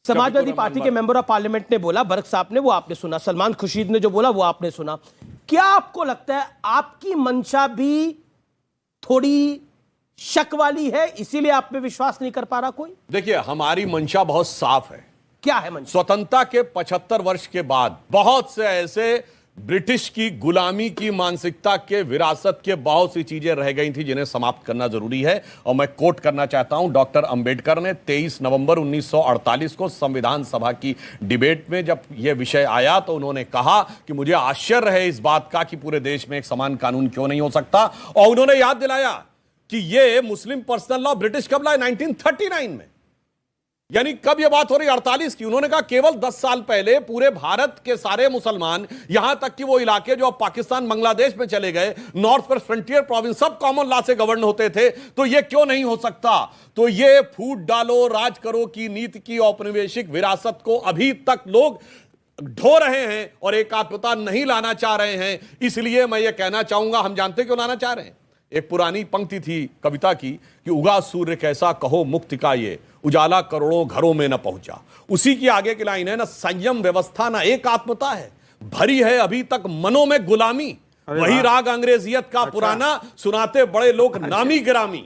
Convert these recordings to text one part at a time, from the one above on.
Samajwadi party के member of parliament ने बोला, बर्क साहब ने, वो आपने सुना, सलमान खुर्शीद ने जो बोला वो आपने सुना। क्या आपको लगता है आपकी मंशा भी थोड़ी शक वाली है, इसीलिए आप में विश्वास नहीं कर पा रहा कोई? देखिए, हमारी मंशा बहुत साफ है। क्या है मंशा? स्वतंत्रता के 75 वर्ष के बाद बहुत से ऐसे ब्रिटिश की गुलामी की मानसिकता के विरासत के बहुत सी चीजें रह गई थी जिन्हें समाप्त करना जरूरी है। और मैं कोट करना चाहता हूं, डॉक्टर अंबेडकर ने 23 नवंबर 1948 को संविधान सभा की डिबेट में जब यह विषय आया तो उन्होंने कहा कि मुझे आश्चर्य है इस बात का कि पूरे देश में एक समान कानून क्यों नहीं हो सकता। और उन्होंने याद दिलाया कि यह मुस्लिम पर्सनल लॉ ब्रिटिश कब लाए? 1939 में। यानी कब यह बात हो रही? 48 की। उन्होंने कहा केवल 10 साल पहले पूरे भारत के सारे मुसलमान, यहां तक कि वो इलाके जो अब पाकिस्तान बांग्लादेश में चले गए, नॉर्थ वेस्ट फ्रंटियर प्रोविंस, सब कॉमन लॉ से गवर्न होते थे। तो यह क्यों नहीं हो सकता? तो यह फूट डालो राज करो की नीति की औपनिवेशिक विरासत को अभी तक लोग ढो रहे हैं और एकात्मता नहीं लाना चाह रहे हैं। इसलिए मैं यह कहना चाहूंगा, हम जानते क्यों लाना चाह रहे हैं। एक पुरानी पंक्ति थी कविता की कि उगा सूर्य कैसा कहो मुक्ति का ये, उजाला करोड़ों घरों में न पहुंचा। उसी की आगे की लाइन है, ना संयम व्यवस्था ना एकात्मता है, भरी है अभी तक मनों में गुलामी। वही राग अंग्रेजियत का पुराना सुनाते बड़े लोग नामी गिरामी।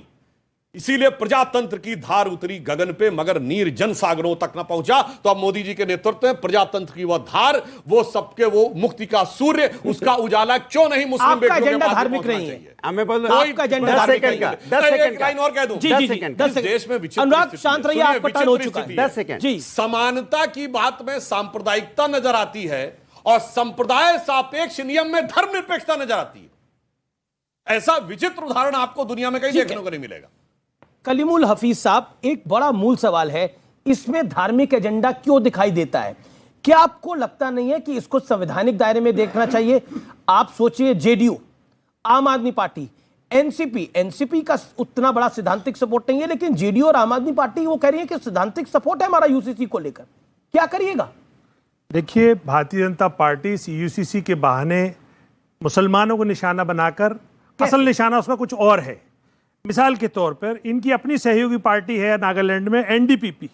इसीलिए प्रजातंत्र की धार उतरी गगन पे मगर नीर जन सागरों तक न पहुंचा। तो अब मोदी जी के नेतृत्व में प्रजातंत्र की वह धार, वो सबके वो मुक्ति का सूर्य, उसका उजाला क्यों नहीं मुस्लिम बेटियों के पास धार्मिक नहीं है? हमें बोलो आपका एजेंडा धार्मिक नहीं है। 10 सेकंड लाइन और कह दूं। जी जी जी, 10 सेकंड। देश में अनुराग शांत रहिए, आपका टर्न हो चुका है। 10 सेकंड जी। समानता की बात में सांप्रदायिकता नजर आती है और संप्रदाय सापेक्ष नियम में धर्मनिरपेक्षता नजर आती है। ऐसा विचित्र उदाहरण आपको दुनिया में कहीं देखने को नहीं मिलेगा। कलीमुल हफीज साहब, एक बड़ा मूल सवाल है, इसमें धार्मिक एजेंडा क्यों दिखाई देता है? क्या आपको लगता नहीं है कि इसको संवैधानिक दायरे में देखना चाहिए? आप सोचिए, जेडीयू, आम आदमी पार्टी, एनसीपी का उतना बड़ा सिद्धांतिक सपोर्ट नहीं है, लेकिन जेडीयू और आम आदमी पार्टी वो कह रही है कि सिद्धांतिक सपोर्ट है हमारा यूसीसी को लेकर। क्या करिएगा? देखिए, भारतीय जनता पार्टी इस यूसीसी के बहाने मुसलमानों को निशाना बनाकर, असल निशाना उसका कुछ और है। मिसाल के तौर पर इनकी अपनी सहयोगी पार्टी है नागालैंड में, एनडीपीपी,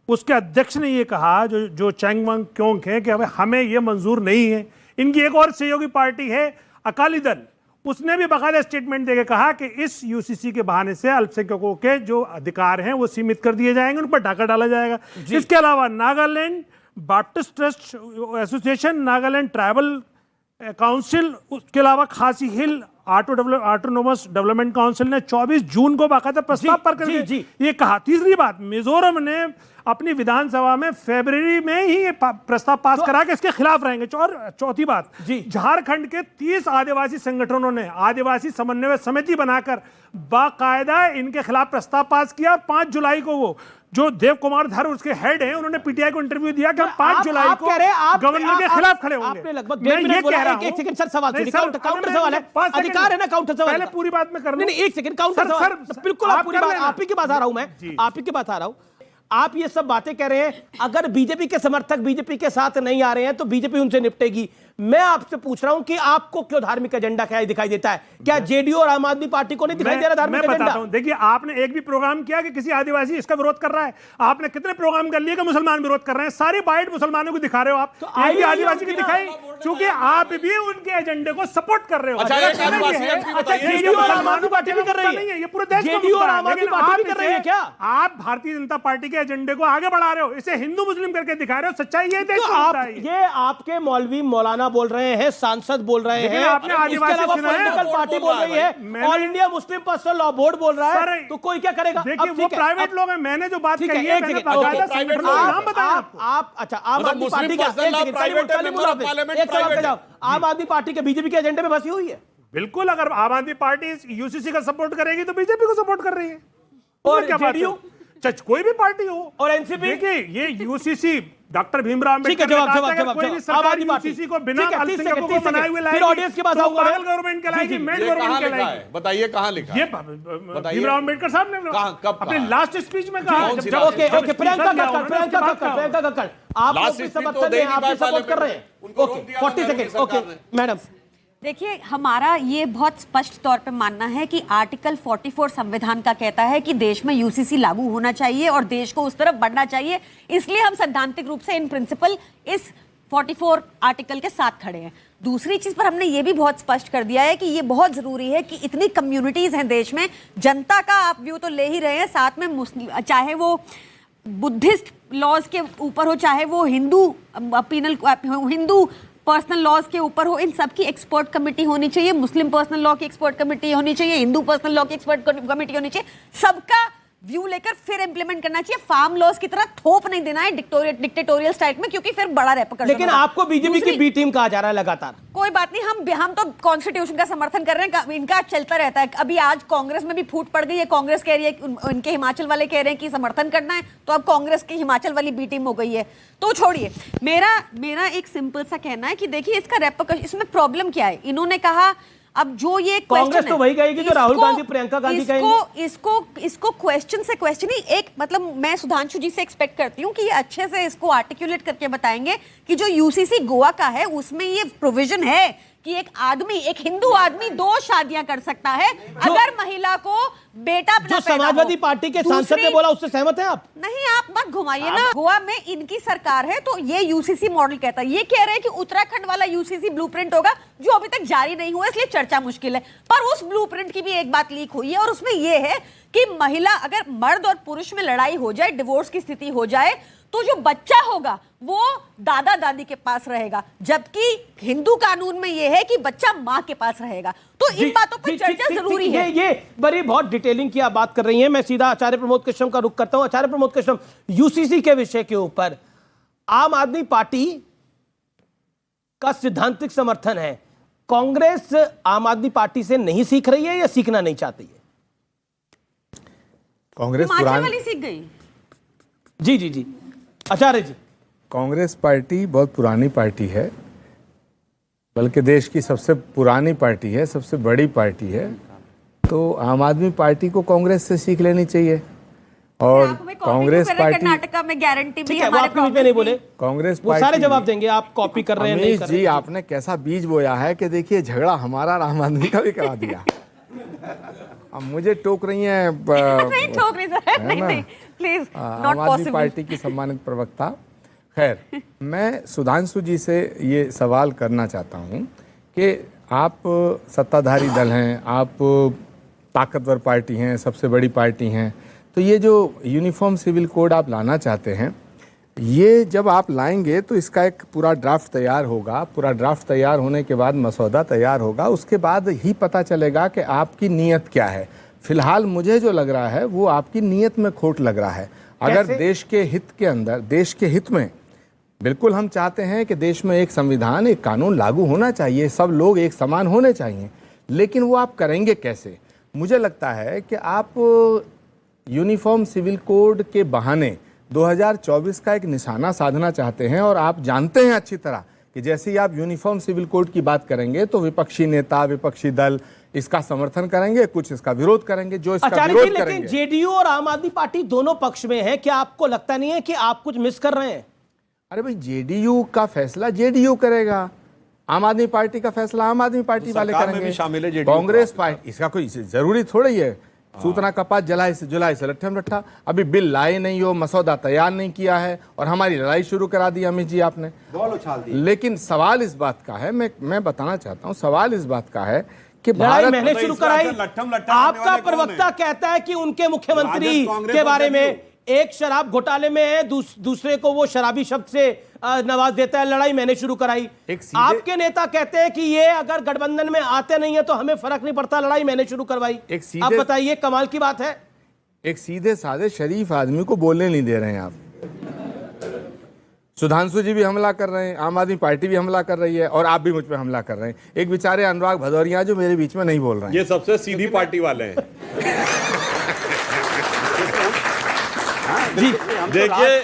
उसके अध्यक्ष ने ये कहा, जो चैंगवांग क्योंग है, कि हमें ये मंजूर नहीं है। इनकी एक और सहयोगी पार्टी है अकाली दल, उसने भी बाकायदा स्टेटमेंट देकर कहा कि इस यूसीसी के बहाने से अल्पसंख्यकों के जो अधिकार हैं वो सीमित कर दिए जाएंगे, उन पर डाका डाला जाएगा। इसके अलावा Nagaland Baptist trust association, Nagaland tribal council, उसके अलावा खासी हिल ऑटोनोमस डेवलपमेंट काउंसिल ने 24 जून को बाकायदा प्रस्ताव पर करके ये कहा। तीसरी बात, मिजोरम ने अपनी विधानसभा में फरवरी में ही ये प्रस्ताव पास करा कि इसके खिलाफ रहेंगे। और चौथी बात, झारखंड के 30 आदिवासी संगठनों ने आदिवासी समन्वय समिति बनाकर बाकायदा इनके खिलाफ प्रस्ताव पास किया। 5 जुलाई को वो जो देव कुमार धर उसके हेड हैं, उन्होंने पीटीआई को इंटरव्यू दिया कि हम 5 जुलाई को गवर्नर के खिलाफ खड़े होंगे। आपने लगभग 1 मिनट बोला। एक सेकंड सर, सवाल सुनिए। काउंटर सवाल है, अधिकार है ना काउंटर सवाल? पहले पूरी बात में करना। नहीं, 1 सेकंड, काउंटर सवाल। बिल्कुल, आप पूरी बात, आप ही के पास आ रहा हूं मैं, आप ही के पास आ रहा हूं। आप ये सब बातें कह रहे हैं, अगर बीजेपी के समर्थक बीजेपी के साथ नहीं आ रहे हैं तो बीजेपी उनसे निपटेगी। मैं आपसे पूछ रहा हूं कि आपको क्यों धार्मिक एजेंडा क्या दिखाई देता है? क्या जेडीयू और आम आदमी पार्टी को नहीं दिखाई दे रहा धार्मिक एजेंडा? देखिए, आपने एक भी प्रोग्राम किया कि किसी आदिवासी इसका विरोध कर रहा है? आपने कितने प्रोग्राम कर लिए कि मुसलमान विरोध कर रहे हैं? सारी बाइट मुसलमानों को दिखा रहे हो आप, एक भी आदिवासी की दिखाई, क्योंकि आप भी उनके एजेंडे को सपोर्ट कर रहे हो। जेडीयू और आम आदमी पार्टी भी कर रही है, ये पूरे देश जेडीयू और आम आदमी पार्टी भी कर रही है। क्या आप भारतीय जनता पार्टी के एजेंडे को आगे बढ़ा रहे हो? इसे हिंदू मुस्लिम करके दिखा रहे हो। सच्चाई ये आपके मौलवी मौलाना बोल रहे हैं, सांसद बोल रहे हैं, आपने आदिवासी पॉलिटिकल पार्टी बोल रही है, all India Muslim personal law board बोल रहा है, तो कोई क्या करेगा? देखिए, वो प्राइवेट लोग हैं, मैंने जो बात कही है, आप अच्छा, आम आदमी पार्टी का आम आदमी पार्टी के बीजेपी के एजेंडे में फंसी हुई है। बिल्कुल, अगर आम आदमी पार्टी यूसीसी का सपोर्ट करेगी तो बीजेपी को सपोर्ट कर रही है। और जेडीयू, कोई भी पार्टी हो, और एनसीपी, देखिए ये यूसीसी डॉक्टर भीमराव अम्बेडकर कोई भी सरकार यूसीसी को बिना अल्पसंख्यकों को बनाए हुए लाएगी, ऑडियंस के पास आऊंगा, पागल गवर्नमेंट कहलाएगी, मेड गवर्नमेंट कहलाएगी। बताइए कहां लिखा है? ये भीमराव अम्बेडकर साहब ने अपने लास्ट स्पीच में कहा। ओके, प्रियंका कक्कड़, आप लोग भी समर्थन में, आप भी सपोर्ट कर रहे हैं। Okay, 40 second. ओके मैडम, देखिए, हमारा ये बहुत स्पष्ट तौर पे मानना है कि आर्टिकल 44 संविधान का कहता है कि देश में यूसीसी लागू होना चाहिए और देश को उस तरफ बढ़ना चाहिए। इसलिए हम सैद्धांतिक रूप से इन प्रिंसिपल इस 44 आर्टिकल के साथ खड़े हैं। दूसरी चीज पर हमने ये भी बहुत स्पष्ट कर दिया है कि ये बहुत जरूरी है कि इतनी कम्युनिटीज हैं देश में, जनता का आप व्यू तो ले ही रहे हैं, साथ में मुस्लिम, चाहे वो बुद्धिस्ट लॉज के ऊपर हो, चाहे वो हिंदू पर्सनल लॉज के ऊपर हो, इन सब की एक्सपर्ट कमेटी होनी चाहिए। मुस्लिम पर्सनल लॉ की एक्सपर्ट कमेटी होनी चाहिए, हिंदू पर्सनल लॉ की एक्सपर्ट कमेटी होनी चाहिए। सबका व्यू लेकर फिर इंप्लीमेंट करना चाहिए। फार्म लॉज की तरह थोप नहीं देना है डिक्टेटोरियल स्टाइल में, क्योंकि फिर बड़ा रेपरकशन। लेकिन आपको बीजेपी की बी टीम कहा जा रहा है लगातार। कोई बात नहीं, हम तो कॉन्स्टिट्यूशन का समर्थन कर रहे हैं, इनका चलता रहता है। अभी आज कांग्रेस में भी फूट पड़ गई है, कांग्रेस कह रही है, उनके हिमाचल वाले कह रहे हैं कि समर्थन करना है, तो अब कांग्रेस की हिमाचल वाली बी टीम हो गई है। तो छोड़िए, मेरा एक सिंपल सा कहना है कि देखिए इसका रेपरकशन, इसमें प्रॉब्लम क्या है। इन्होंने कहा अब जो ये कांग्रेस तो वही कहेगी जो राहुल गांधी प्रियंका गांधी कहेंगे। इसको क्वेश्चन से क्वेश्चन ही एक, मतलब मैं सुधांशु जी से एक्सपेक्ट करती हूँ कि ये अच्छे से इसको आर्टिकुलेट करके बताएंगे कि जो यूसीसी गोवा का है उसमें ये प्रोविजन है कि एक हिंदू आदमी 2 शादियां कर सकता है अगर महिला को बेटा अपना जो समाजवादी पार्टी के सांसद ने बोला उससे सहमत हैं आप? नहीं, आप मत घुमाइए ना। गोवा में इनकी सरकार है तो ये यूसीसी मॉडल कहता है। ये कह रहे हैं कि उत्तराखंड वाला यूसीसी ब्लूप्रिंट होगा जो अभी तक जारी नहीं हुआ, इसलिए चर्चा मुश्किल है। पर उस ब्लूप्रिंट की भी एक बात लीक हुई है और उसमें यह है कि महिला, अगर मर्द और पुरुष में लड़ाई हो जाए, डिवोर्स की स्थिति हो जाए, तो जो बच्चा होगा वो दादा दादी के पास रहेगा, जबकि हिंदू कानून में यह है कि बच्चा मां के पास रहेगा। तो इन बातों पर चर्चा जरूरी है। ये बड़ी बहुत डिटेलिंग की आप बात कर रही हैं। मैं सीधा आचार्य प्रमोद कृष्णम का रुख करता हूं। आचार्य प्रमोद कृष्णम, यूसीसी के विषय के ऊपर आम आदमी पार्टी का सिद्धांतिक समर्थन है। कांग्रेस आम आदमी पार्टी से नहीं सीख रही है या सीखना नहीं चाहती है? कांग्रेस वाली सीख गई। जी जी जी, आचार्य जी। कांग्रेस पार्टी बहुत पुरानी पार्टी है, बल्कि देश की सबसे पुरानी पार्टी है, सबसे बड़ी पार्टी है। तो आम आदमी पार्टी को कांग्रेस से सीख लेनी चाहिए। और कांग्रेस पार्टी, कर्नाटका में गारंटी भी हमारे कांग्रेस में नहीं बोले, कांग्रेस वो सारे जवाब देंगे। आप कॉपी कर रहे हैं, नहीं कर रहे जी, आपने कैसा बीज बोया है कि देखिए झगड़ा हमारा और आम आदमी का भी करा दिया। अब मुझे टोक रही हैं नहीं ठोक रही सर, नहीं प्लीज, नॉट आम आदमी पार्टी की सम्मानित प्रवक्ता। खैर, मैं सुधांशु जी से ये सवाल करना चाहता हूँ कि आप सत्ताधारी दल हैं, आप ताकतवर पार्टी हैं, सबसे बड़ी पार्टी हैं, तो ये जो यूनिफॉर्म सिविल कोड आप लाना चाहते हैं, ये जब आप लाएंगे तो इसका एक पूरा ड्राफ्ट तैयार होगा। पूरा ड्राफ्ट तैयार होने के बाद मसौदा तैयार होगा, उसके बाद ही पता चलेगा कि आपकी नीयत क्या है। फिलहाल मुझे जो लग रहा है वो आपकी नीयत में खोट लग रहा है। अगर देश के हित के अंदर, देश के हित में, बिल्कुल हम चाहते हैं कि देश में एक संविधान, एक कानून लागू होना चाहिए, सब लोग एक समान होने चाहिए, लेकिन वो आप करेंगे कैसे? मुझे लगता है कि आप यूनिफॉर्म सिविल कोड के बहाने 2024 का एक निशाना साधना चाहते हैं। और आप जानते हैं अच्छी तरह कि जैसे ही आप यूनिफॉर्म सिविल कोड की बात करेंगे तो विपक्षी नेता, विपक्षी दल इसका समर्थन करेंगे, कुछ इसका विरोध करेंगे। जो इसका विरोध करेंगे, लेकिन जेडीयू और आम आदमी पार्टी दोनों पक्ष में है। क्या आपको लगता नहीं है कि आप कुछ मिस कर रहे हैं? अरे भाई, जेडीयू का फैसला जेडीयू करेगा, आम आदमी पार्टी का फैसला आम आदमी पार्टी वाले करेंगे। कांग्रेस पार्टी, इसका कोई जरूरी थोड़ी है। सूतना कपास जुलाई से लट्ठम लट्ठा। अभी बिल लाए नहीं हो, मसौदा तैयार नहीं किया है और हमारी लड़ाई शुरू करा दी अमित जी आपने, बॉल उछाल दी। लेकिन सवाल इस बात का है, मैं बताना चाहता हूं, सवाल इस बात का है कि भारत मैंने शुरू कराई। आपका प्रवक्ता कहता है कि उनके मुख्यमंत्री के बारे में एक शराब घोटाले में है, दूसरे को वो शराबी शब्द से नवाज देता है। लड़ाई मैंने शुरू कराई। आपके नेता कहते हैं कि ये अगर गठबंधन में आते नहीं है तो हमें फर्क नहीं पड़ता, लड़ाई मैंने शुरू करवाई। आप बताइए, कमाल की बात है। एक सीधे साधे शरीफ आदमी को बोलने नहीं दे रहे हैं आप। सुधांशु जी भी हमला कर रहे हैं, आम आदमी पार्टी भी हमला कर रही है और आप भी मुझ पर हमला कर रहे हैं। एक बेचारे अनुराग भदौरिया जो मेरे बीच में नहीं बोल रहे हैं, ये सबसे सीधी पार्टी वाले हैं। देखिए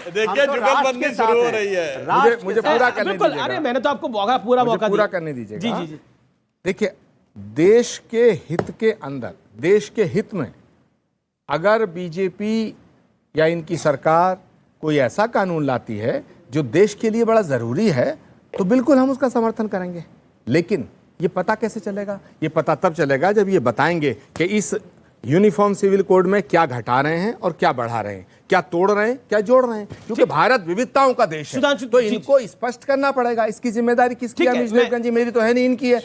जुगलबंदी शुरू हो रही है। मुझे पूरा करने दीजिएगा। अरे मैंने तो आपको पूरा मौका पूरा करने दीजिएगा। जी जी जी। देखिए, देश के हित के अंदर, देश के हित में अगर बीजेपी या इनकी सरकार कोई ऐसा कानून लाती है जो देश के लिए बड़ा जरूरी है तो बिल्कुल हम उसका समर्थन करेंगे। लेकिन ये पता कैसे चलेगा? ये पता तब चलेगा जब ये बताएंगे कि इस यूनिफॉर्म सिविल कोड में क्या घटा रहे हैं और क्या बढ़ा रहे हैं, क्या तोड़ रहे हैं, क्या जोड़ रहे हैं, क्योंकि भारत विविधताओं का देश है। सुधांशु तो जी, इनको स्पष्ट करना पड़ेगा। इसकी जिम्मेदारी किसकी ठीक है? है, अमीश देवगन जी, मेरी तो है नहीं, इनकी है।